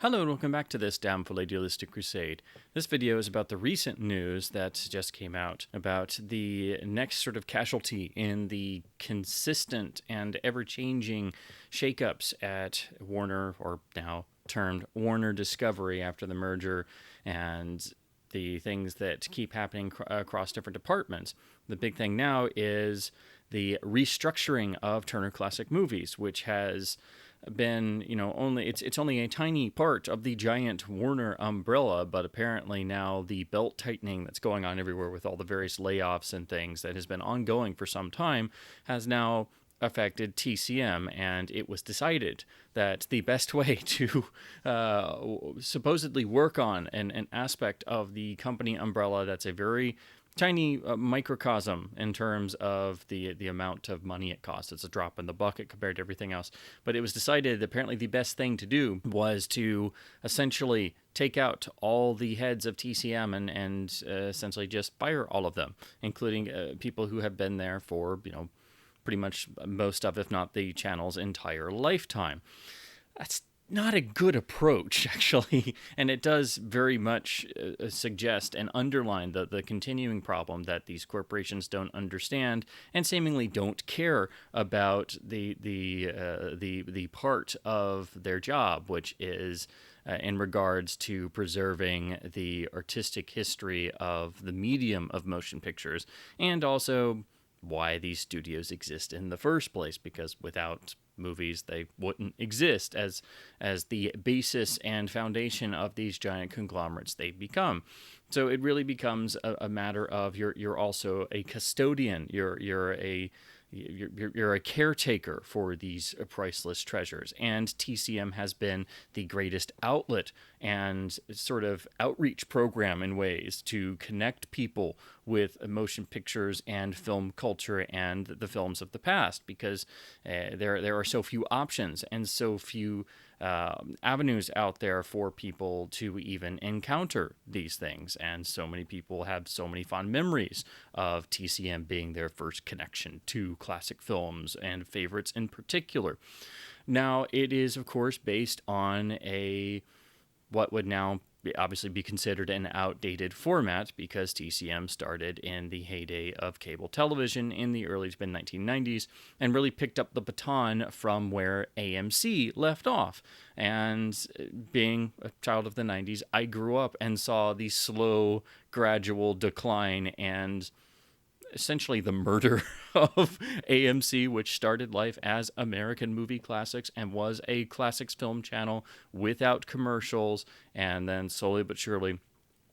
Hello and welcome back to this Damnful Idealistic Crusade. This video is about the recent news that just came out about the next sort of casualty in the consistent and ever-changing shakeups at Warner, or now termed Warner Discovery after the merger, and the things that keep happening across different departments. The big thing now is the restructuring of Turner Classic Movies, which has been, it's only a tiny part of the giant Warner umbrella, but apparently now the belt tightening that's going on everywhere with all the various layoffs and things that has been ongoing for some time has now affected TCM, and it was decided that the best way to supposedly work on an aspect of the company umbrella that's a very tiny microcosm in terms of the amount of money it costs. It's a drop in the bucket compared to everything else. But it was decided that apparently the best thing to do was to essentially take out all the heads of TCM and essentially just fire all of them, including people who have been there for, pretty much most of, if not the channel's entire lifetime. That's not a good approach, actually, and it does very much suggest and underline the continuing problem that these corporations don't understand and seemingly don't care about the part of their job, which is in regards to preserving the artistic history of the medium of motion pictures, and also why these studios exist in the first place, because without movies they wouldn't exist as the basis and foundation of these giant conglomerates they become. So it really becomes a matter of you're also a custodian, you're a caretaker for these priceless treasures, and TCM has been the greatest outlet and sort of outreach program in ways to connect people with motion pictures and film culture and the films of the past, because there are so few options and so few avenues out there for people to even encounter these things, and so many people have so many fond memories of TCM being their first connection to classic films and favorites in particular. Now, it is of course based on what would now obviously be considered an outdated format, because TCM started in the heyday of cable television in the early to mid-1990s and really picked up the baton from where AMC left off. And being a child of the 90s, I grew up and saw the slow, gradual decline and essentially the murder of AMC, which started life as American Movie Classics and was a classics film channel without commercials, and then slowly but surely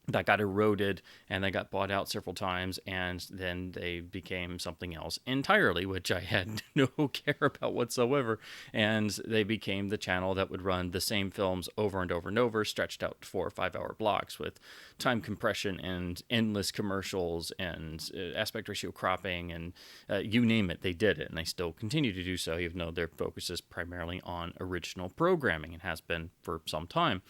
that got eroded, and they got bought out several times, and then they became something else entirely, which I had no care about whatsoever, and they became the channel that would run the same films over and over and over, stretched out 4 or 5 hour blocks with time compression and endless commercials and aspect ratio cropping, and you name it, they did it, and they still continue to do so, even though their focus is primarily on original programming and has been for some time.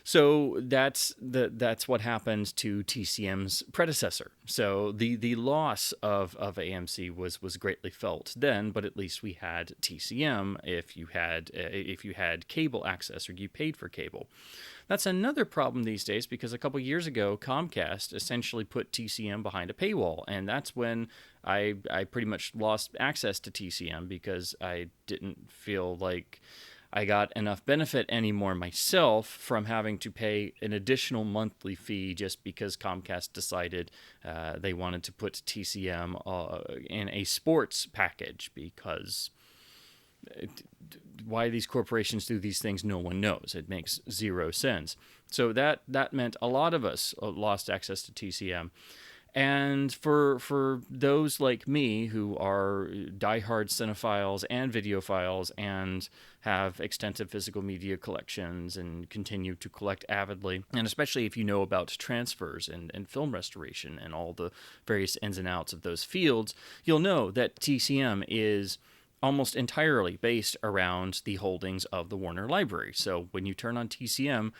So that's what happened to TCM's predecessor. So the loss of AMC was greatly felt then, but at least we had TCM if you had cable access or you paid for cable. That's another problem these days, because a couple years ago Comcast essentially put TCM behind a paywall, and that's when I pretty much lost access to TCM, because I didn't feel like I got enough benefit anymore myself from having to pay an additional monthly fee just because Comcast decided they wanted to put TCM in a sports package, because why these corporations do these things, no one knows. It makes zero sense. So that meant a lot of us lost access to TCM. And for those like me who are diehard cinephiles and videophiles and have extensive physical media collections and continue to collect avidly, and especially if you know about transfers and film restoration and all the various ins and outs of those fields, you'll know that TCM is almost entirely based around the holdings of the Warner Library. So when you turn on TCM,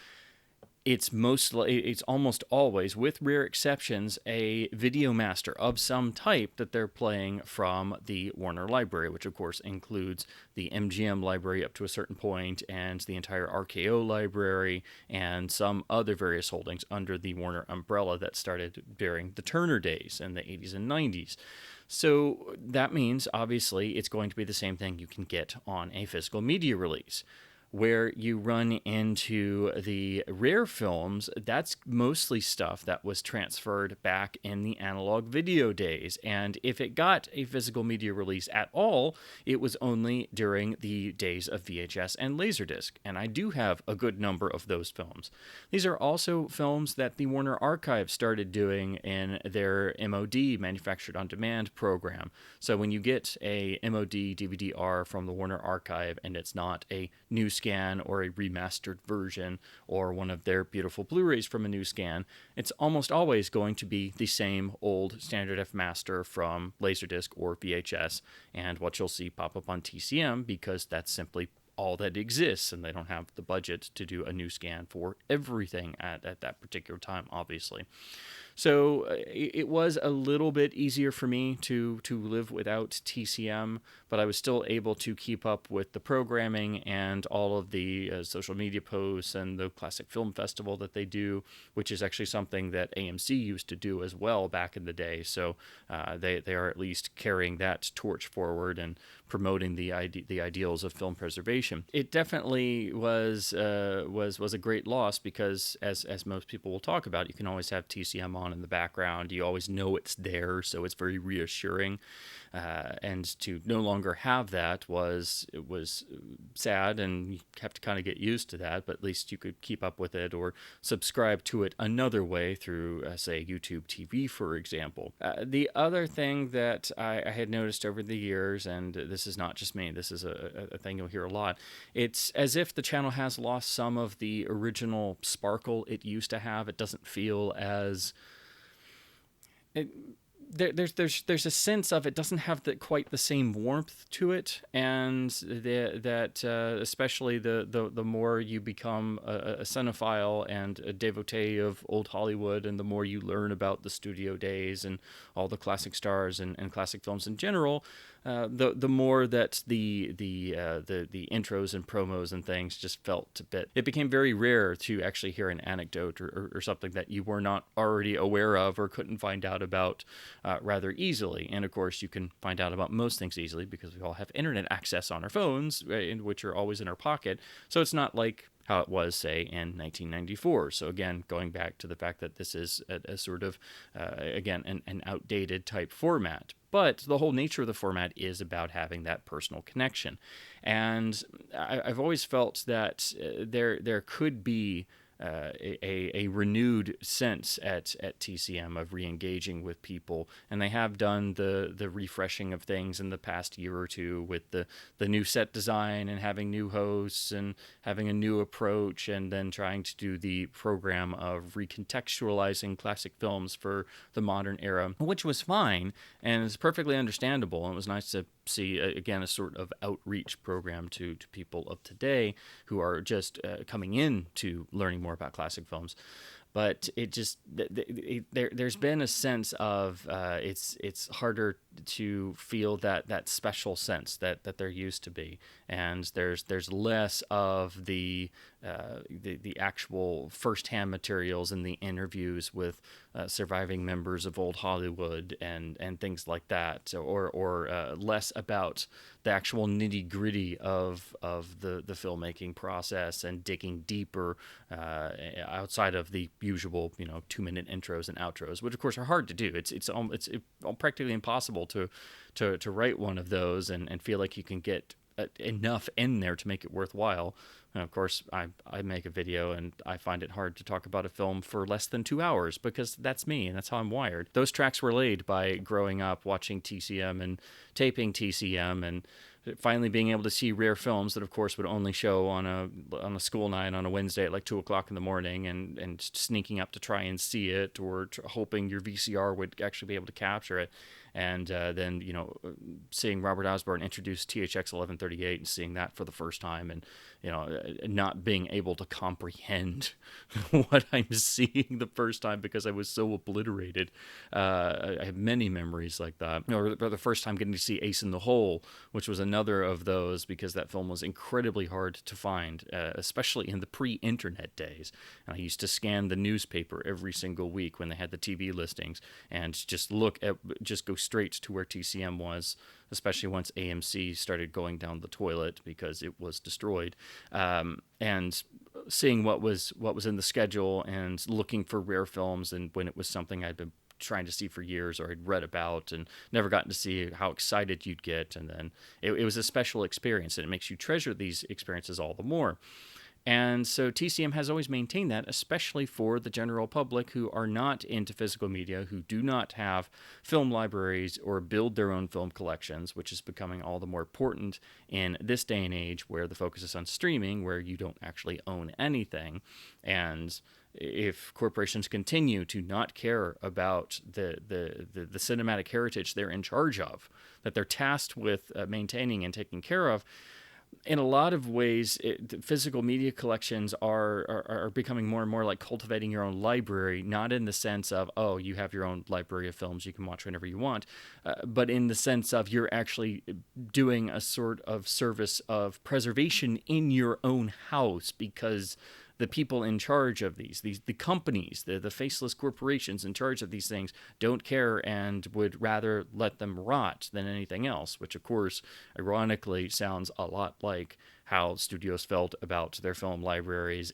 it's almost always, with rare exceptions, a video master of some type that they're playing from the Warner library, which of course includes the MGM library up to a certain point, and the entire RKO library, and some other various holdings under the Warner umbrella that started during the Turner days in the 80s and 90s. So that means, obviously, it's going to be the same thing you can get on a physical media release. Where you run into the rare films, that's mostly stuff that was transferred back in the analog video days. And if it got a physical media release at all, it was only during the days of VHS and Laserdisc. And I do have a good number of those films. These are also films that the Warner Archive started doing in their MOD, Manufactured on Demand program. So when you get a MOD DVD-R from the Warner Archive and it's not a new scan or a remastered version or one of their beautiful Blu-rays from a new scan, it's almost always going to be the same old standard F master from Laserdisc or VHS, and what you'll see pop up on TCM, because that's simply all that exists, and they don't have the budget to do a new scan for everything at that particular time, obviously. So it was a little bit easier for me to live without TCM, but I was still able to keep up with the programming and all of the social media posts and the Classic Film Festival that they do, which is actually something that AMC used to do as well back in the day. So they are at least carrying that torch forward and promoting the ideals of film preservation. It definitely was a great loss, because as most people will talk about, you can always have TCM on in the background. You always know it's there, so it's very reassuring. And to no longer have that was sad, and you have to kind of get used to that, but at least you could keep up with it or subscribe to it another way through, say, YouTube TV, for example. The other thing that I had noticed over the years, and this is not just me, this is a thing you'll hear a lot, it's as if the channel has lost some of the original sparkle it used to have. It doesn't feel as... There's a sense of it doesn't have quite the same warmth to it, and especially the more you become a cinephile and a devotee of old Hollywood, and the more you learn about the studio days and all the classic stars and classic films in general, the more that the intros and promos and things just felt a bit. It became very rare to actually hear an anecdote or something that you were not already aware of or couldn't find out about rather easily. And of course, you can find out about most things easily because we all have internet access on our phones, which are always in our pocket. So it's not like how it was, say, in 1994. So again, going back to the fact that this is a sort of, again, an outdated type format. But the whole nature of the format is about having that personal connection. And I've always felt that there could be a renewed sense at TCM of re-engaging with people, and they have done the refreshing of things in the past year or two with the new set design and having new hosts and having a new approach, and then trying to do the program of recontextualizing classic films for the modern era, which was fine and is perfectly understandable. And it was nice to see, again, a sort of outreach program to people of today who are just coming in to learning more about classic films. But it just there's been a sense of it's harder to feel that special sense that there used to be, and there's less of the actual firsthand materials and the interviews with surviving members of old Hollywood and things like that, or less about the actual nitty gritty of the filmmaking process and digging deeper outside of the usual 2-minute intros and outros, which of course are hard to do. It's practically impossible to write one of those and feel like you can get enough in there to make it worthwhile. And of course, I make a video and I find it hard to talk about a film for less than 2 hours, because that's me and that's how I'm wired. Those tracks were laid by growing up watching TCM and taping TCM and finally being able to see rare films that of course would only show on a school night on a Wednesday at like 2:00 in the morning, and sneaking up to try and see it, or hoping your VCR would actually be able to capture it. And then seeing Robert Osborne introduce THX 1138 and seeing that for the first time, and not being able to comprehend what I'm seeing the first time because I was so obliterated. I have many memories like that. Or the first time getting to see Ace in the Hole, which was another of those because that film was incredibly hard to find, especially in the pre-internet days. And I used to scan the newspaper every single week when they had the TV listings and just go straight to where TCM was, especially once AMC started going down the toilet because it was destroyed. And seeing what was in the schedule and looking for rare films, and when it was something I'd been trying to see for years or I'd read about and never gotten to see, how excited you'd get. And then it was a special experience, and it makes you treasure these experiences all the more. And so TCM has always maintained that, especially for the general public who are not into physical media, who do not have film libraries or build their own film collections, which is becoming all the more important in this day and age where the focus is on streaming, where you don't actually own anything. And if corporations continue to not care about the cinematic heritage they're in charge of, that they're tasked with maintaining and taking care of, in a lot of ways, physical media collections are becoming more and more like cultivating your own library, not in the sense of, oh, you have your own library of films you can watch whenever you want, but in the sense of you're actually doing a sort of service of preservation in your own house, because the people in charge of the companies, the faceless corporations in charge of these things don't care and would rather let them rot than anything else, which of course, ironically, sounds a lot like how studios felt about their film libraries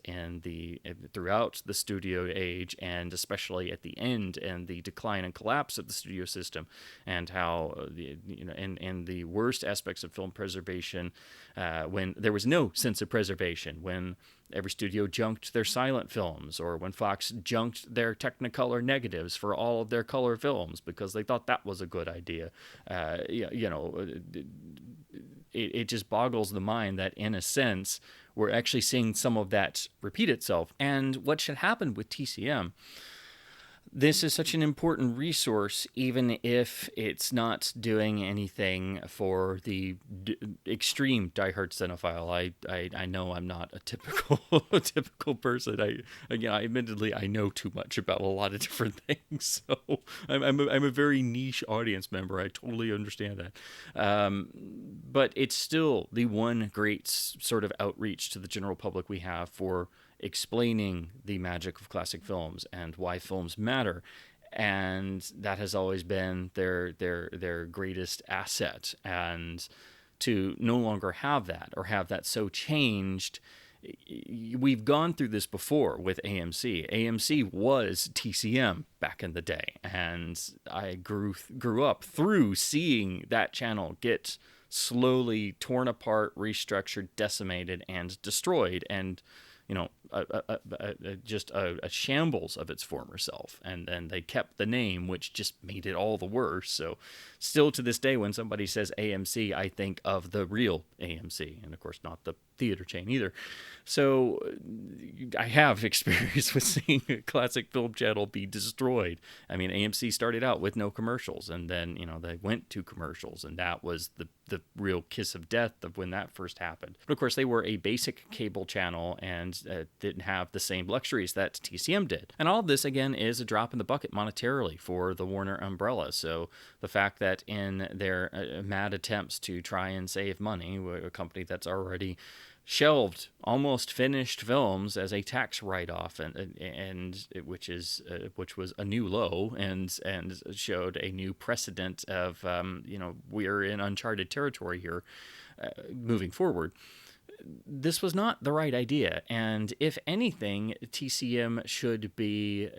throughout the studio age, and especially at the end and the decline and collapse of the studio system, and how and the worst aspects of film preservation, when there was no sense of preservation, when every studio junked their silent films, or when Fox junked their Technicolor negatives for all of their color films because they thought that was a good idea. It just boggles the mind that, in a sense, we're actually seeing some of that repeat itself. And what should happen with TCM? This is such an important resource, even if it's not doing anything for the extreme diehard cinephile. I know I'm not a typical person. Admittedly, I know too much about a lot of different things, so I'm a very niche audience member. I totally understand that, but it's still the one great sort of outreach to the general public we have for explaining the magic of classic films and why films matter. And that has always been their greatest asset. And to no longer have that, or have that so changed, we've gone through this before with AMC. AMC was TCM back in the day, and I grew up through seeing that channel get slowly torn apart, restructured, decimated, and destroyed, and just a shambles of its former self. And they kept the name, which just made it all the worse. So still to this day, when somebody says AMC, I think of the real AMC, and of course not the theater chain either. So I have experience with seeing a classic film channel be destroyed. I mean, AMC started out with no commercials, and then they went to commercials, and that was the real kiss of death of when that first happened. But of course, they were a basic cable channel and didn't have the same luxuries that TCM did. And all of this, again, is a drop in the bucket monetarily for the Warner umbrella. So the fact that in their mad attempts to try and save money, a company that's already shelved almost finished films as a tax write-off, and which was a new low, and showed a new precedent of we're in uncharted territory here moving forward. This was not the right idea, and if anything, TCM should be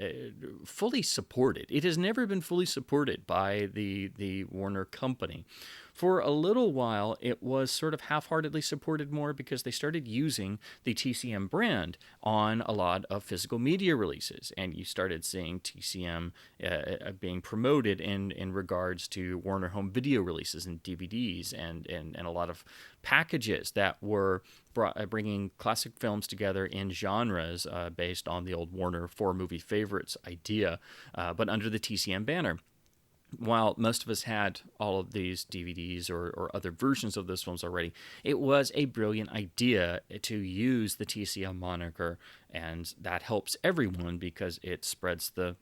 fully supported. It has never been fully supported by the Warner company. For a little while, it was sort of half-heartedly supported more because they started using the TCM brand on a lot of physical media releases, and you started seeing TCM being promoted in regards to Warner home video releases and DVDs and a lot of packages that were bringing classic films together in genres based on the old Warner 4-movie favorites idea, but under the TCM banner. while most of us had all of these DVDs or other versions of those films already, it was a brilliant idea to use the TCM moniker, and that helps everyone because it spreads the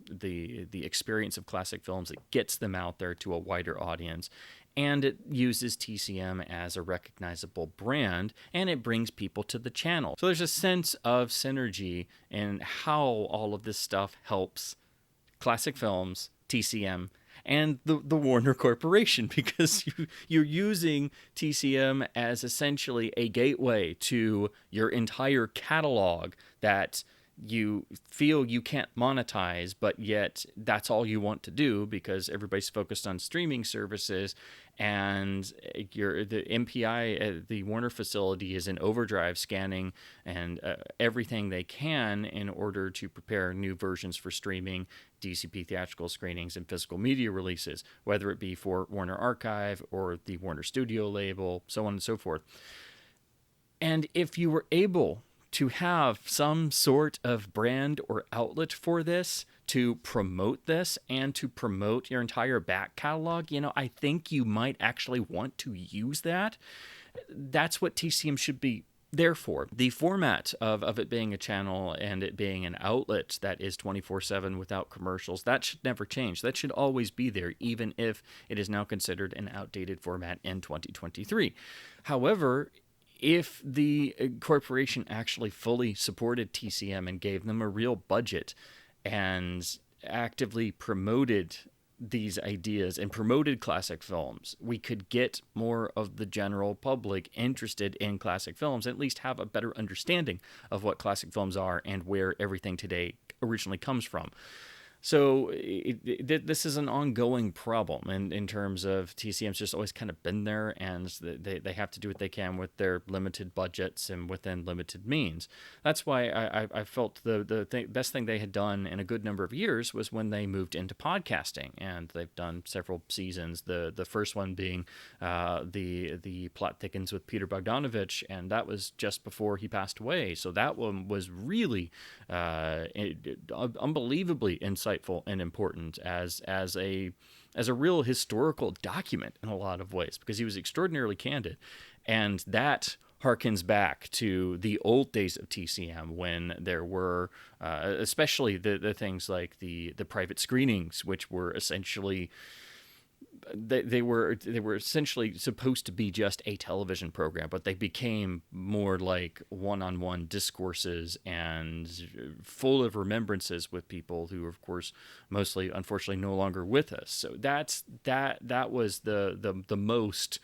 experience of classic films. It gets them out there to a wider audience, and it uses TCM as a recognizable brand, and it brings people to the channel. So there's a sense of synergy in how all of this stuff helps classic films, TCM, and the Warner Corporation, because you're using TCM as essentially a gateway to your entire catalog that you feel you can't monetize, but yet that's all you want to do because everybody's focused on streaming services, and the MPI, the Warner facility, is in overdrive scanning and everything they can in order to prepare new versions for streaming, DCP theatrical screenings, and physical media releases, whether it be for Warner Archive or the Warner Studio label, so on and so forth. And if you were able to have some sort of brand or outlet for this, to promote this and to promote your entire back catalog, I think you might actually want to use that. That's what TCM should be there for. The format of it being a channel and it being an outlet that is 24/7 without commercials, that should never change. That should always be there, even if it is now considered an outdated format in 2023. However, if the corporation actually fully supported TCM and gave them a real budget and actively promoted these ideas and promoted classic films, we could get more of the general public interested in classic films, and at least have a better understanding of what classic films are and where everything today originally comes from. So this is an ongoing problem in terms of TCM's just always kind of been there, and they have to do what they can with their limited budgets and within limited means. That's why I felt the best thing they had done in a good number of years was when they moved into podcasting, and they've done several seasons. The first one being the Plot Thickens with Peter Bogdanovich, and that was just before he passed away. So that one was really unbelievably insightful and important as a real historical document in a lot of ways, because he was extraordinarily candid, and that harkens back to the old days of TCM when there were especially the things like the private screenings, which were essentially they were essentially supposed to be just a television program, but they became more like one-on-one discourses and full of remembrances with people who, of course, mostly unfortunately no longer with us. So that was the most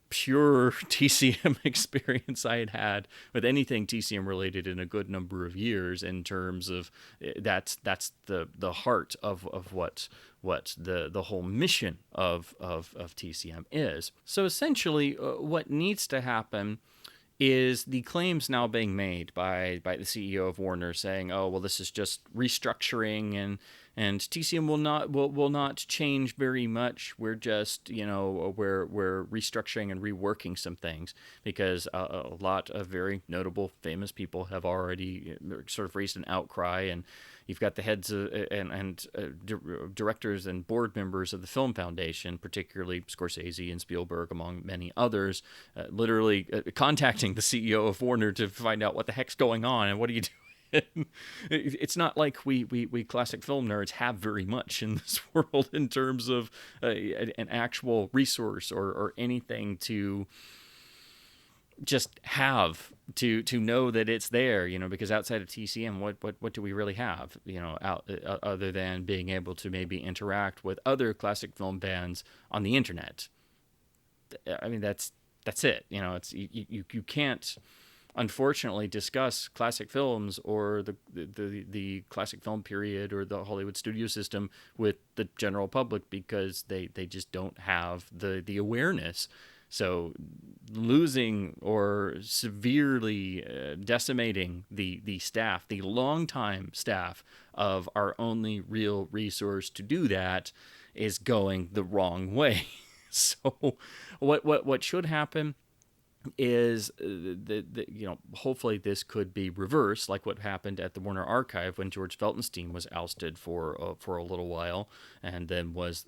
pure TCM experience I had with anything TCM related in a good number of years, in terms of that's the heart of what the whole mission of TCM is. So essentially what needs to happen is the claims now being made by the CEO of Warner saying, oh, well, this is just restructuring, and TCM will not change very much. We're just, we're restructuring and reworking some things, because a lot of very notable, famous people have already sort of raised an outcry, and you've got the heads and directors and board members of the Film Foundation, particularly Scorsese and Spielberg, among many others, literally contacting the CEO of Warner to find out what the heck's going on and what are you doing. It's not like we classic film nerds have very much in this world in terms of an actual resource or anything to just have to know that it's there, because outside of TCM, what do we really have, other than being able to maybe interact with other classic film bands on the internet. I mean, that's it. It's you can't, unfortunately, discuss classic films or the classic film period or the Hollywood studio system with the general public, because they just don't have the awareness. So losing or severely decimating the staff, the longtime staff of our only real resource to do that, is going the wrong way. So what should happen is hopefully this could be reversed, like what happened at the Warner Archive when George Feltenstein was ousted for a little while, and then was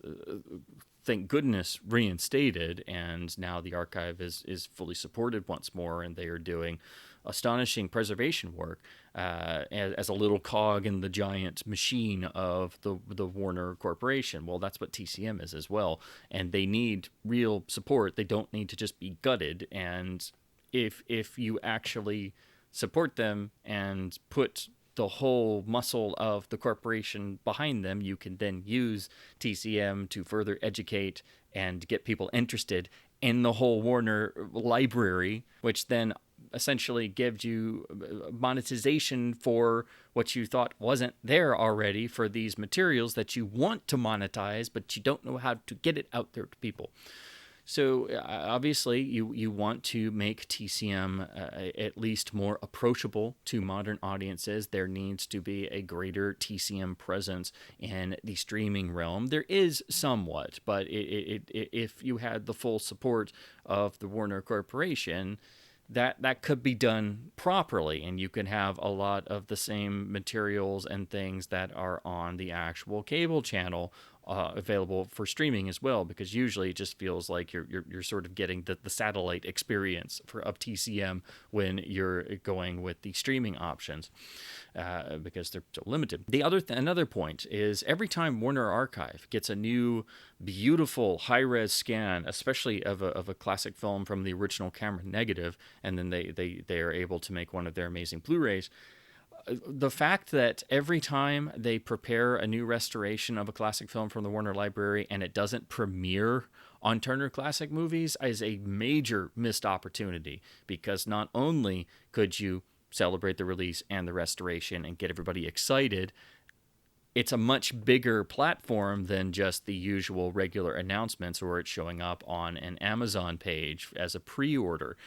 thank goodness reinstated, and now the archive is fully supported once more, and they are doing astonishing preservation work as a little cog in the giant machine of the Warner Corporation. Well, that's what TCM is as well, and they need real support. They don't need to just be gutted. And if you actually support them and put the whole muscle of the corporation behind them, you can then use TCM to further educate and get people interested in the whole Warner library, which then essentially gives you monetization for what you thought wasn't there already for these materials that you want to monetize, but you don't know how to get it out there to people. So obviously you want to make TCM at least more approachable to modern audiences. There needs to be a greater TCM presence in the streaming realm. There is somewhat, but if you had the full support of the Warner Corporation, that could be done properly, and you can have a lot of the same materials and things that are on the actual cable channel available for streaming as well, because usually it just feels like you're sort of getting the satellite experience of TCM when you're going with the streaming options because they're so limited. Another point is every time Warner Archive gets a new beautiful high-res scan, especially of a classic film from the original camera negative, and then they are able to make one of their amazing Blu-rays, the fact that every time they prepare a new restoration of a classic film from the Warner Library and it doesn't premiere on Turner Classic Movies is a major missed opportunity, because not only could you celebrate the release and the restoration and get everybody excited, it's a much bigger platform than just the usual regular announcements or it's showing up on an Amazon page as a pre-order.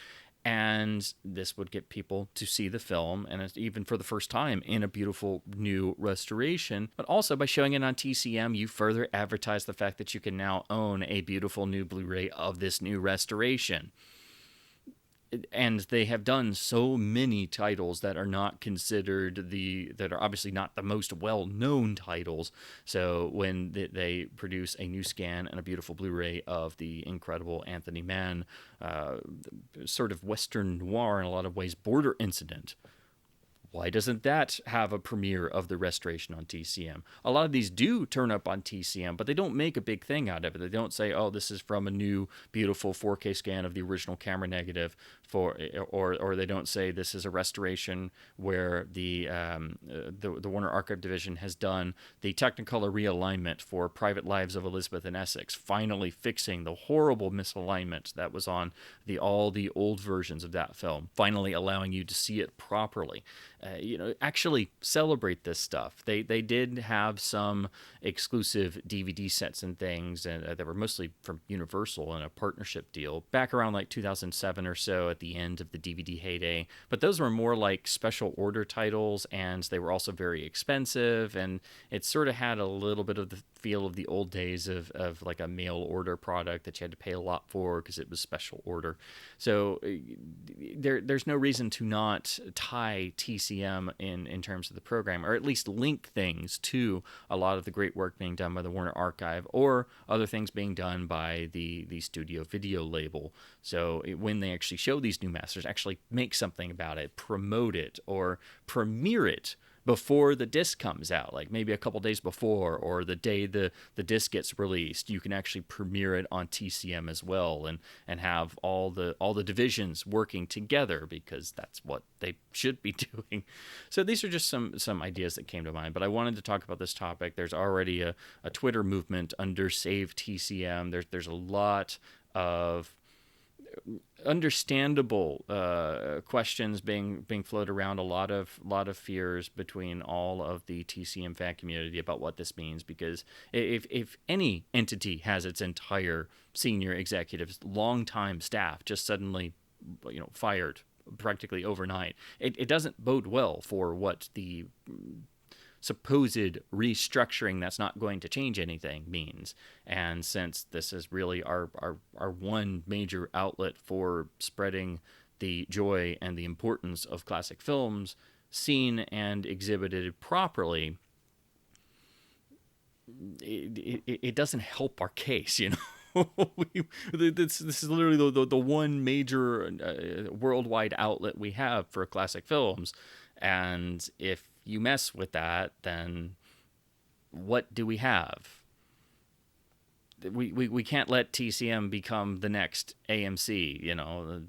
And this would get people to see the film, and even for the first time in a beautiful new restoration. But also by showing it on TCM, you further advertise the fact that you can now own a beautiful new Blu-ray of this new restoration. And they have done so many titles that are not considered that are obviously not the most well-known titles. So when they produce a new scan and a beautiful Blu-ray of the incredible Anthony Mann, sort of Western noir in a lot of ways, Border Incident, why doesn't that have a premiere of the restoration on TCM? A lot of these do turn up on TCM, but they don't make a big thing out of it. They don't say, oh, this is from a new beautiful 4K scan of the original camera negative, or they don't say this is a restoration where the Warner Archive Division has done the Technicolor realignment for Private Lives of Elizabeth and Essex, finally fixing the horrible misalignment that was on all the old versions of that film, finally allowing you to see it properly. Actually celebrate this stuff. They did have some exclusive DVD sets and things, and that were mostly from Universal in a partnership deal back around like 2007 or so at the end of the DVD heyday. But those were more like special order titles, and they were also very expensive, and it sort of had a little bit of the feel of the old days of like a mail order product that you had to pay a lot for because it was special order. So there's no reason to not tie TCM in terms of the program, or at least link things to a lot of the great work being done by the Warner Archive or other things being done by the Studio Video label. So when they actually show these new masters, actually make something about it, promote it, or premiere it before the disc comes out, like maybe a couple days before, or the day the disc gets released. You can actually premiere it on TCM as well, and have all the divisions working together, because that's what they should be doing. So these are just some ideas that came to mind, but I wanted to talk about this topic. There's already a Twitter movement under savetcm. There's a lot of understandable questions being floated around, a lot of fears between all of the TCM fan community about what this means, because if any entity has its entire senior executives, longtime staff just suddenly fired practically overnight, it doesn't bode well for what the supposed restructuring that's not going to change anything means. And since this is really our one major outlet for spreading the joy and the importance of classic films, seen and exhibited properly, it doesn't help our case, you know. This is literally the one major worldwide outlet we have for classic films, and if you mess with that, then what do we have? We can't let TCM become the next AMC, you know.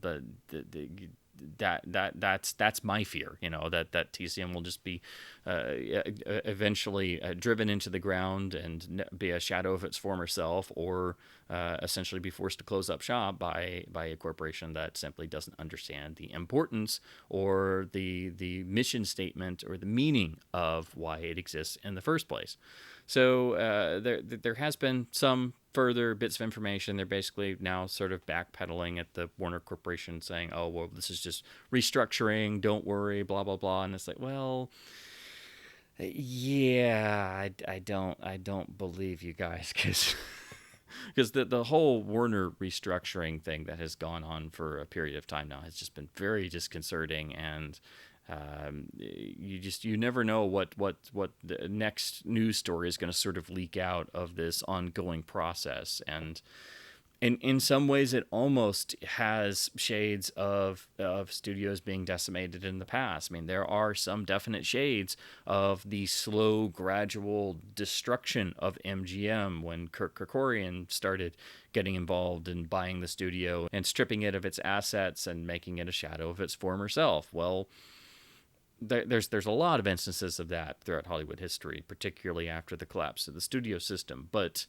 That's my fear, you know, that TCM will just be eventually driven into the ground and be a shadow of its former self, or essentially be forced to close up shop by a corporation that simply doesn't understand the importance or the mission statement or the meaning of why it exists in the first place. So there has been some further bits of information. They're basically now sort of backpedaling at the Warner Corporation, saying, "Oh, well, this is just restructuring. Don't worry, blah blah blah." And it's like, well, yeah, I don't believe you guys, because the whole Warner restructuring thing that has gone on for a period of time now has just been very disconcerting, and you never know what the next news story is going to sort of leak out of this ongoing process. And in some ways it almost has shades of studios being decimated in the past. I mean, there are some definite shades of the slow gradual destruction of MGM when Kirk Kerkorian started getting involved in buying the studio and stripping it of its assets and making it a shadow of its former self. Well, there's a lot of instances of that throughout Hollywood history, particularly after the collapse of the studio system. But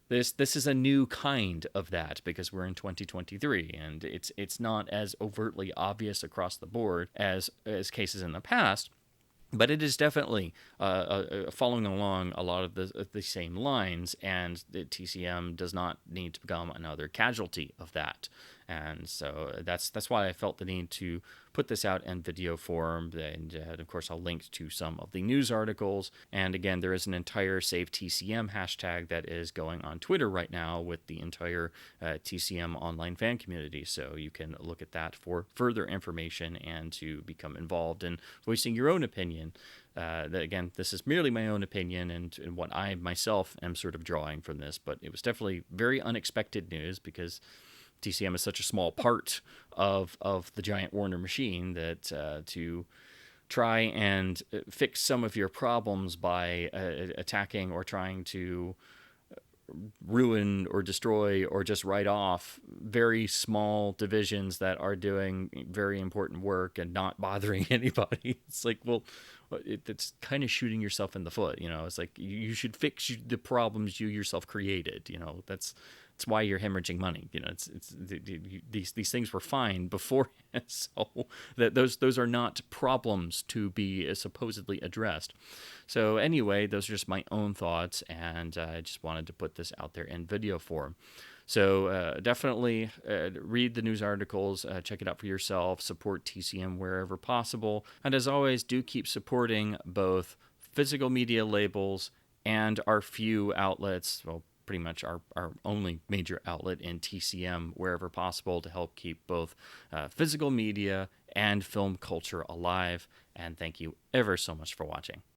this is a new kind of that, because we're in 2023, and it's not as overtly obvious across the board as cases in the past. But it is definitely following along a lot of the same lines, and the TCM does not need to become another casualty of that. And so that's why I felt the need to put this out in video form. And of course, I'll link to some of the news articles. And again, there is an entire savetcm hashtag that is going on Twitter right now with the entire TCM online fan community. So you can look at that for further information and to become involved in voicing your own opinion. Again, this is merely my own opinion and what I myself am sort of drawing from this, but it was definitely very unexpected news, because TCM is such a small part of the giant Warner machine that to try and fix some of your problems by attacking or trying to ruin or destroy or just write off very small divisions that are doing very important work and not bothering anybody. It's like, well, it's kind of shooting yourself in the foot, you know. It's like you should fix the problems you yourself created, you know. That's why you're hemorrhaging money, you know. These things were fine before, so that those are not problems to be supposedly addressed. So anyway, those are just my own thoughts, and I just wanted to put this out there in video form. So definitely read the news articles, check it out for yourself, support TCM wherever possible, and as always, do keep supporting both physical media labels and our few outlets, well, pretty much our only major outlet in TCM wherever possible, to help keep both physical media and film culture alive. And thank you ever so much for watching.